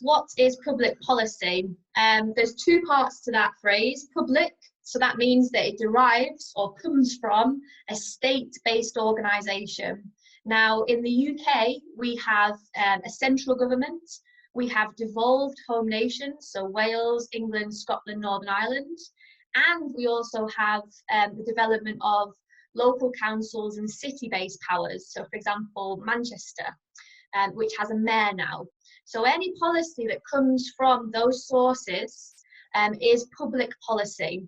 what is public policy? There's two parts to that phrase. Public, so that means that it derives or comes from a state-based organisation. Now, in the UK, we have a central government. We have devolved home nations, so Wales, England, Scotland, Northern Ireland. And we also have the development of local councils and city-based powers. So, for example, Manchester, which has a mayor now. So any policy that comes from those sources is public policy.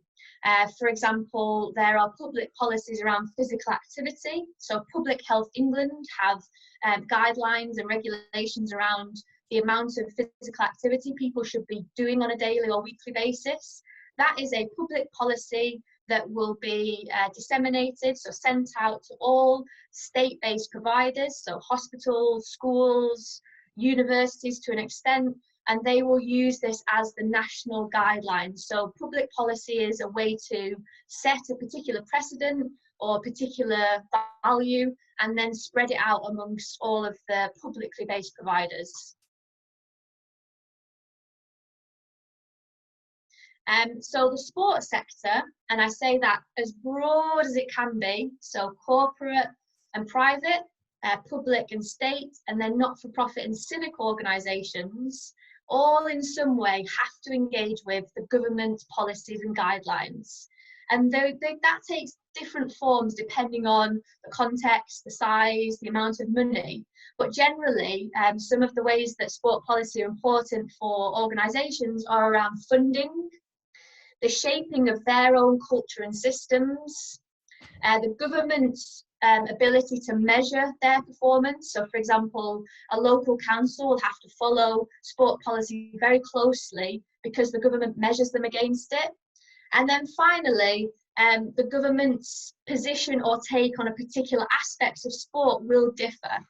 For example, there are public policies around physical activity. So Public Health England have guidelines and regulations around the amount of physical activity people should be doing on a daily or weekly basis. That is a public policy that will be disseminated, so sent out to all state-based providers, so hospitals, schools, universities to an extent, and they will use this as the national guidelines. So public policy is a way to set a particular precedent or a particular value and then spread it out amongst all of the publicly based providers. So the sports sector, and I say that as broad as it can be, so corporate and private, public and state, and then not-for-profit and civic organisations, all in some way have to engage with the government policies and guidelines. And that takes different forms depending on the context, the size, the amount of money. But generally, some of the ways that sport policy are important for organisations are around funding, the shaping of their own culture and systems, the government's ability to measure their performance. So, for example, a local council will have to follow sport policy very closely because the government measures them against it. And then finally, the government's position or take on a particular aspects of sport will differ.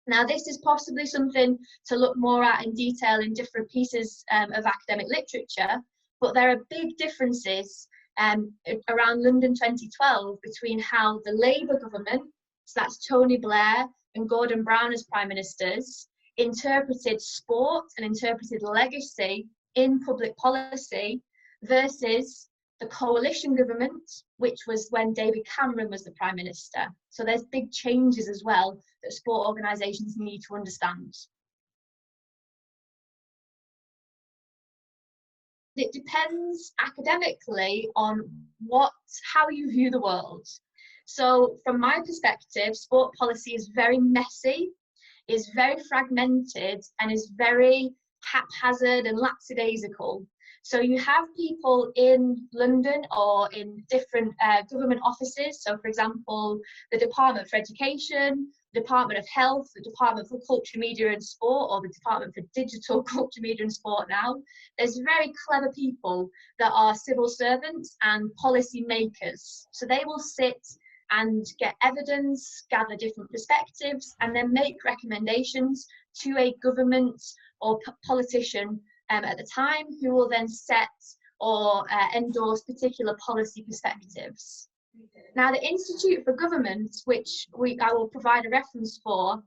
Now, this is possibly something to look more at in detail in different pieces of academic literature, but there are big differences around London 2012 between how the Labour government, so that's Tony Blair and Gordon Brown as Prime Ministers, interpreted sport and interpreted legacy in public policy versus the coalition government, which was when David Cameron was the Prime Minister. So there's big changes as well that sport organisations need to understand. It depends academically on how you view the world. So from my perspective, sport policy is very messy, is very fragmented, and is very haphazard and lackadaisical. So you have people in London or in different government offices. So for example, the Department for Education, Department of Health, the Department for Culture, Media and Sport, or the Department for Digital Culture, Media and Sport now. There's very clever people that are civil servants and policy makers. So they will sit and get evidence, gather different perspectives, and then make recommendations to a government or politician at the time, who will then set or endorse particular policy perspectives. Now, the Institute for Government, which I will provide a reference for,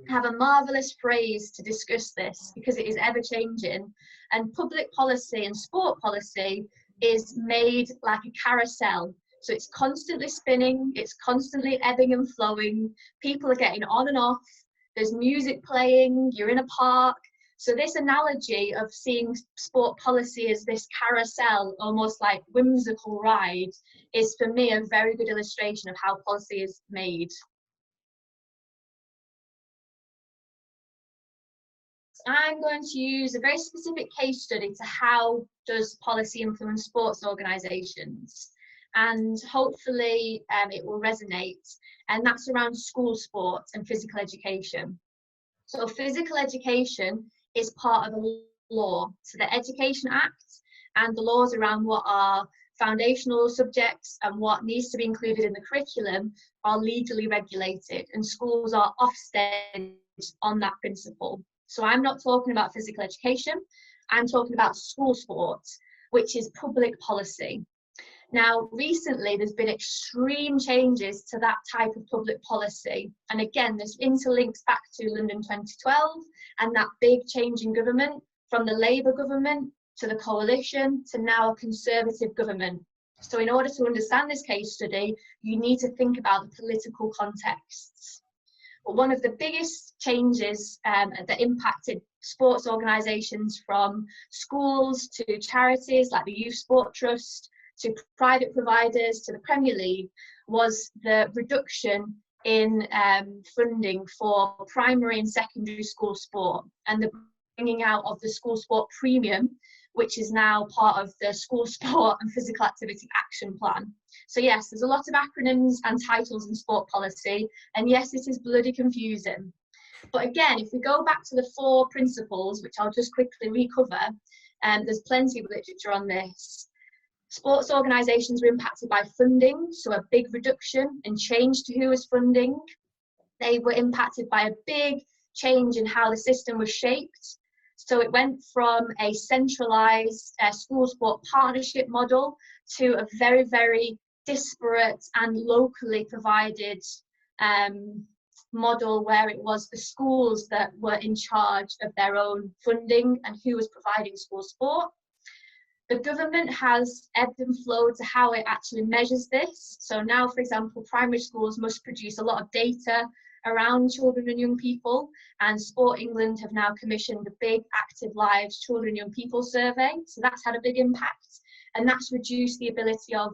have a marvellous phrase to discuss this because it is ever-changing. And public policy and sport policy is made like a carousel. So it's constantly spinning, it's constantly ebbing and flowing. People are getting on and off. There's music playing, you're in a park. So this analogy of seeing sport policy as this carousel, almost like whimsical ride, is for me a very good illustration of how policy is made. I'm going to use a very specific case study to how does policy influence sports organisations, and hopefully it will resonate, and that's around school sports and physical education. So physical education is part of a law, so the Education Act and the laws around what are foundational subjects and what needs to be included in the curriculum are legally regulated, and schools are offstage on that principle. So I'm not talking about physical education, I'm talking about school sports, which is public policy. Now, recently, there's been extreme changes to that type of public policy. And again, this interlinks back to London 2012 and that big change in government from the Labour government to the coalition to now a Conservative government. So in order to understand this case study, you need to think about the political contexts. But one of the biggest changes that impacted sports organisations, from schools to charities like the Youth Sport Trust, to private providers, to the Premier League, was the reduction in funding for primary and secondary school sport, and the bringing out of the school sport premium, which is now part of the school sport and physical activity action plan. So yes, there's a lot of acronyms and titles in sport policy, and yes, it is bloody confusing. But again, if we go back to the 4 principles, which I'll just quickly recover, there's plenty of literature on this. Sports organisations were impacted by funding, so a big reduction and change to who was funding. They were impacted by a big change in how the system was shaped. So it went from a centralised school sport partnership model to a very, very disparate and locally provided model, where it was the schools that were in charge of their own funding and who was providing school sport. The government has ebbed and flowed to how it actually measures this. So now, for example, primary schools must produce a lot of data around children and young people, and Sport England have now commissioned a big Active Lives Children and Young People survey. So that's had a big impact, and that's reduced the ability of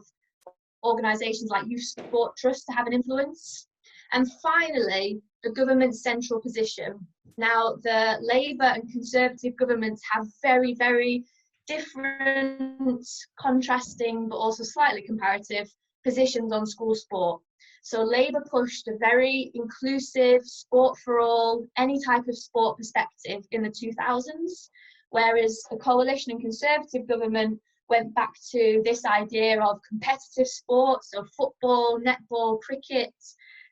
organisations like Youth Sport Trust to have an influence. And finally, the government's central position. Now, the Labour and Conservative governments have very, very different, contrasting, but also slightly comparative positions on school sport. So Labour pushed a very inclusive, sport for all, any type of sport perspective in the 2000s, whereas the coalition and Conservative government went back to this idea of competitive sports, so football, netball, cricket,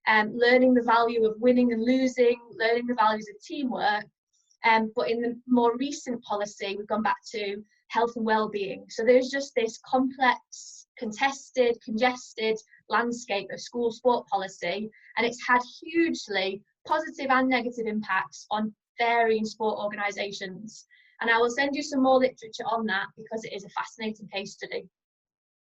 learning the value of winning and losing, learning the values of teamwork. But in the more recent policy, we've gone back to health and well-being. So there's just this complex, contested, congested landscape of school sport policy, and it's had hugely positive and negative impacts on varying sport organisations. And I will send you some more literature on that, because it is a fascinating case study.